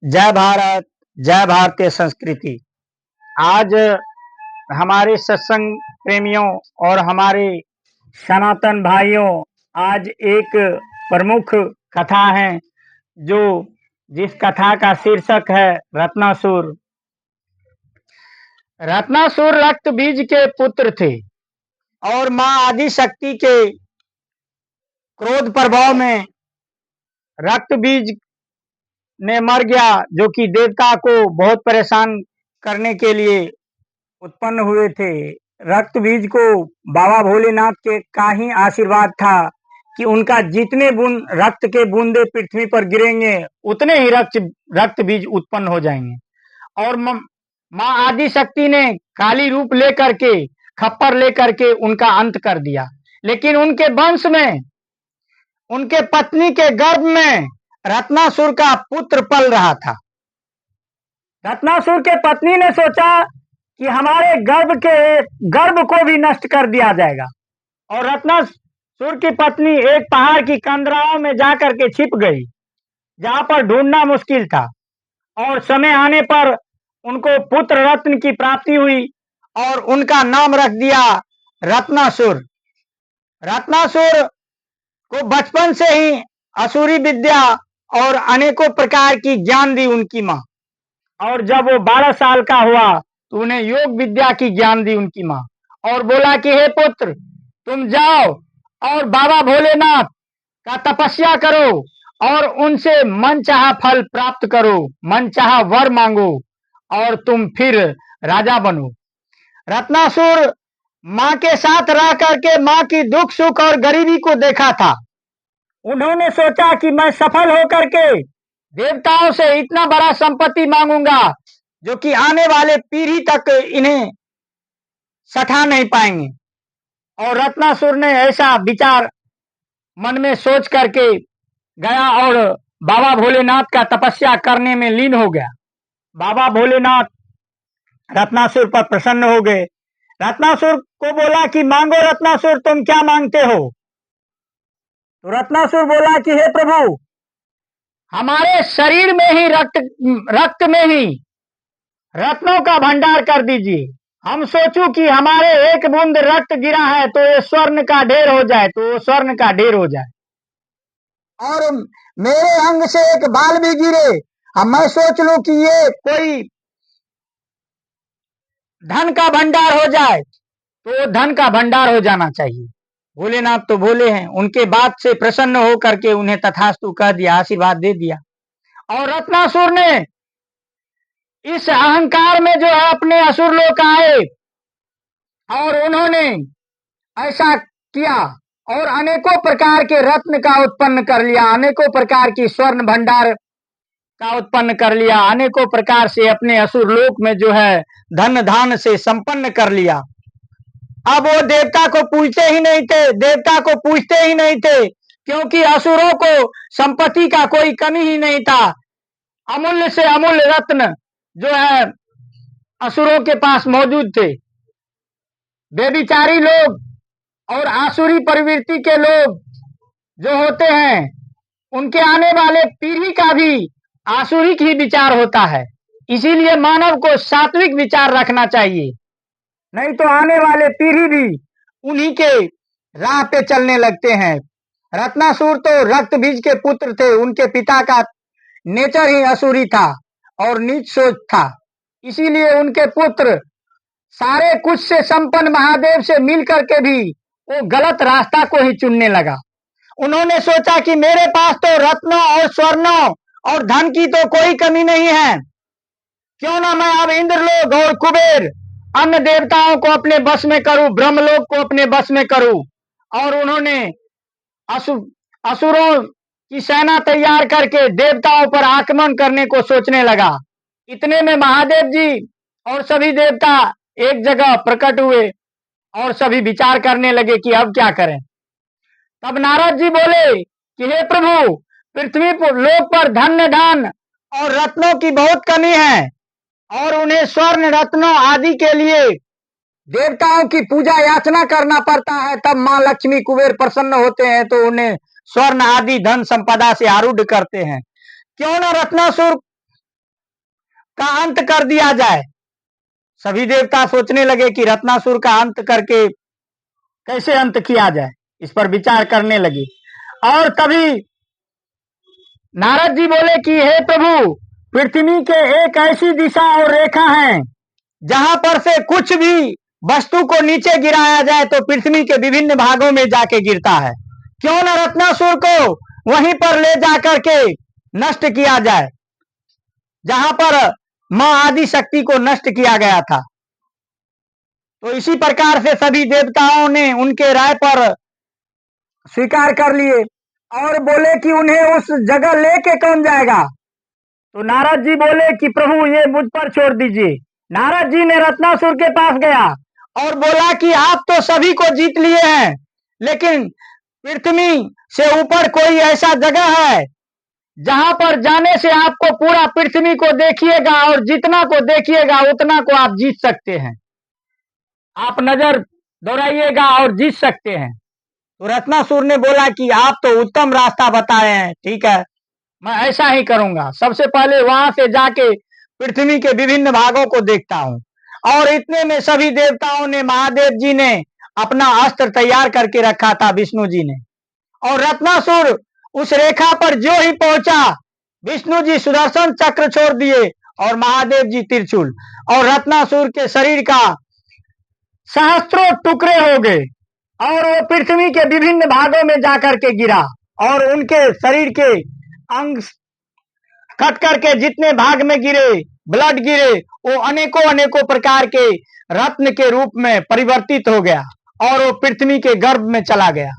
जय भारत, जय भारतीय संस्कृति। आज हमारे सत्संग प्रेमियों और हमारे सनातन भाइयों, आज एक प्रमुख कथा है जो जिस कथा का शीर्षक है रत्नासुर। रत्नासुर रक्त बीज के पुत्र थे और मां आदि शक्ति के क्रोध प्रभाव में रक्त बीज में मर गया, जो कि देवता को बहुत परेशान करने के लिए उत्पन्न हुए थे। रक्त बीज को बाबा भोलेनाथ के का ही आशीर्वाद था कि उनका जितने बूंद रक्त के बूंदे पृथ्वी पर गिरेंगे उतने ही रक्त बीज उत्पन्न हो जाएंगे। और मां आदि शक्ति ने काली रूप लेकर के, खप्पर लेकर के उनका अंत कर दिया। लेकिन उनके वंश में, उनके पत्नी के गर्भ में रत्नासुर का पुत्र पल रहा था। रत्नासुर के पत्नी ने सोचा कि हमारे गर्भ को भी नष्ट कर दिया जाएगा, और रत्नासुर की पत्नी एक पहाड़ की कंदराओं में जाकर के छिप गई, जहां पर ढूंढना मुश्किल था। और समय आने पर उनको पुत्र रत्न की प्राप्ति हुई और उनका नाम रख दिया रत्नासुर। रत्नासुर को बचपन से ही असुरी विद्या और अनेकों प्रकार की ज्ञान दी उनकी माँ। और जब वो 12 साल का हुआ तो उन्हें योग विद्या की ज्ञान दी उनकी माँ, और बोला कि हे पुत्र, तुम जाओ और बाबा भोलेनाथ का तपस्या करो और उनसे मनचाहा फल प्राप्त करो, मनचाहा वर मांगो और तुम फिर राजा बनो। रत्नासुर माँ के साथ रह करके माँ की दुख सुख और गरीबी को देखा था। उन्होंने सोचा कि मैं सफल होकर के देवताओं से इतना बड़ा संपत्ति मांगूंगा जो कि आने वाले पीढ़ी तक इन्हें सठा नहीं पाएंगे। और रत्नासुर ने ऐसा विचार मन में सोच करके गया और बाबा भोलेनाथ का तपस्या करने में लीन हो गया। बाबा भोलेनाथ रत्नासुर पर प्रसन्न हो गए। रत्नासुर को बोला कि मांगो रत्नासुर, तुम क्या मांगते हो? तो रत्नासुर बोला कि हे प्रभु, हमारे शरीर में ही रक्त में ही रत्नों का भंडार कर दीजिए। हम सोचूं कि हमारे एक बूंद रक्त गिरा है तो ये स्वर्ण का ढेर हो जाए, तो वो स्वर्ण का ढेर हो जाए। और मेरे अंग से एक बाल भी गिरे, अब मैं सोच लूं कि ये कोई धन का भंडार हो जाए, तो धन का भंडार हो जाना चाहिए। भोलेनाथ तो भोले हैं, उनके बात से प्रसन्न होकर के उन्हें तथास्तु कह दिया, आशीर्वाद दे दिया। और रत्नासुर ने इस अहंकार में जो है अपने असुर लोक आए और उन्होंने ऐसा किया और अनेकों प्रकार के रत्न का उत्पन्न कर लिया, अनेकों प्रकार की स्वर्ण भंडार का उत्पन्न कर लिया, अनेकों प्रकार से अपने असुर लोक में जो है धन धान से संपन्न कर लिया। अब वो देवता को पूछते ही नहीं थे, देवता को पूछते ही नहीं थे, क्योंकि असुरों को संपत्ति का कोई कमी ही नहीं था। अमूल्य से अमूल्य रत्न जो है असुरों के पास मौजूद थे। बेविचारी लोग और आसुरी प्रवृत्ति के लोग जो होते हैं, उनके आने वाले पीढ़ी का भी आसुरिक ही विचार होता है। इसीलिए मानव को सात्विक विचार रखना चाहिए, नहीं तो आने वाले पीढ़ी भी उन्हीं के राह पे चलने लगते हैं। रत्नासुर तो रक्त बीज के पुत्र थे, उनके पिता का नेचर ही असुरी था और नीच सोच था। इसीलिए उनके पुत्र सारे कुछ से संपन्न महादेव से मिल करके भी वो गलत रास्ता को ही चुनने लगा। उन्होंने सोचा कि मेरे पास तो रत्नों और स्वर्णों और धन की तो कोई कमी नहीं है, क्यों ना मैं अब इंद्रलोक और कुबेर अन्य देवताओं को अपने बस में करूं, ब्रह्मलोक को अपने बस में करूं। और उन्होंने असुरों की सेना तैयार करके देवताओं पर आक्रमण करने को सोचने लगा। इतने में महादेव जी और सभी देवता एक जगह प्रकट हुए और सभी विचार करने लगे कि अब क्या करें। तब नारद जी बोले कि हे प्रभु, पृथ्वी लोक पर धन्य धान और रत्नों की बहुत कमी है और उन्हें स्वर्ण रत्नों आदि के लिए देवताओं की पूजा याचना करना पड़ता है, तब मां लक्ष्मी कुबेर प्रसन्न होते हैं तो उन्हें स्वर्ण आदि धन संपदा से आरूढ़ करते हैं। क्यों ना रत्नासुर का अंत कर दिया जाए। सभी देवता सोचने लगे कि रत्नासुर का अंत करके कैसे अंत किया जाए, इस पर विचार करने लगे। और तभी नारद जी बोले कि हे प्रभु, पृथ्वी के एक ऐसी दिशा और रेखा है जहां पर से कुछ भी वस्तु को नीचे गिराया जाए तो पृथ्वी के विभिन्न भागों में जाके गिरता है। क्यों न रत्नासुर को वहीं पर ले जाकर के नष्ट किया जाए जहां पर मां आदि शक्ति को नष्ट किया गया था। तो इसी प्रकार से सभी देवताओं ने उनके राय पर स्वीकार कर लिए और बोले कि उन्हें उस जगह लेके कौन जाएगा। तो नारद जी बोले कि प्रभु ये मुझ पर छोड़ दीजिए। नारद जी ने रत्नासुर के पास गया और बोला कि आप तो सभी को जीत लिए हैं, लेकिन पृथ्वी से ऊपर कोई ऐसा जगह है जहां पर जाने से आपको पूरा पृथ्वी को देखिएगा और जितना को देखिएगा उतना को आप जीत सकते हैं। आप नजर दौड़ाइएगा और जीत सकते हैं। तो रत्नासुर ने बोला कि आप तो उत्तम रास्ता बताए हैं, ठीक है, मैं ऐसा ही करूंगा। सबसे पहले वहां से जाके पृथ्वी के विभिन्न भागों को देखता हूं। और इतने में सभी देवताओं ने, महादेव जी ने अपना अस्त्र तैयार करके रखा था, विष्णु जी ने। और रत्नासुर उस रेखा पर जो ही पहुंचा, विष्णु जी सुदर्शन चक्र छोड़ दिए और महादेव जी त्रिशूल, और रत्नासुर के शरीर का सहस्त्रों टुकड़े हो गए और वो पृथ्वी के विभिन्न भागों में जाकर के गिरा और उनके शरीर के अंग कट करके जितने भाग में गिरे, ब्लड गिरे, वो अनेकों अनेकों प्रकार के रत्न के रूप में परिवर्तित हो गया और वो पृथ्वी के गर्भ में चला गया।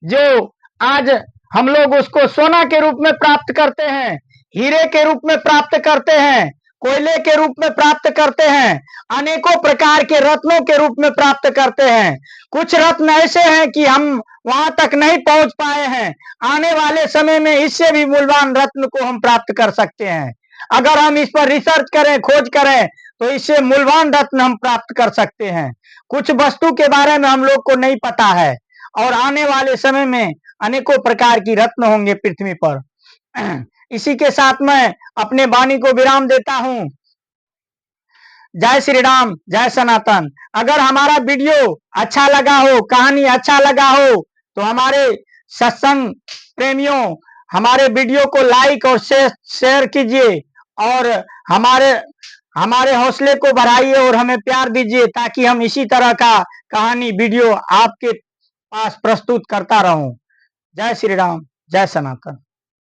जो आज हम लोग उसको सोना के रूप में प्राप्त करते हैं, हीरे के रूप में प्राप्त करते हैं, कोयले के रूप में प्राप्त करते हैं, अनेकों प्रकार के रत्नों के रूप में प्राप्त करते हैं। कुछ रत्न ऐसे हैं कि हम वहां तक नहीं पहुंच पाए हैं, आने वाले समय में इससे भी मूल्यवान रत्न को हम प्राप्त कर सकते हैं। अगर हम इस पर रिसर्च करें, खोज करें, तो इससे मूल्यवान रत्न हम प्राप्त कर सकते हैं। कुछ वस्तु के बारे में हम लोग को नहीं पता है और आने वाले समय में अनेकों प्रकार की रत्न होंगे पृथ्वी पर। इसी के साथ मैं अपने वाणी को विराम देता हूं। जय श्री राम, जय सनातन। अगर हमारा वीडियो अच्छा लगा हो, कहानी अच्छा लगा हो, तो हमारे सत्संग प्रेमियों हमारे वीडियो को लाइक और शेयर कीजिए और हमारे हौसले को बढ़ाइए और हमें प्यार दीजिए, ताकि हम इसी तरह का कहानी वीडियो आपके पास प्रस्तुत करता रहूं। जय श्री राम, जय सनातन।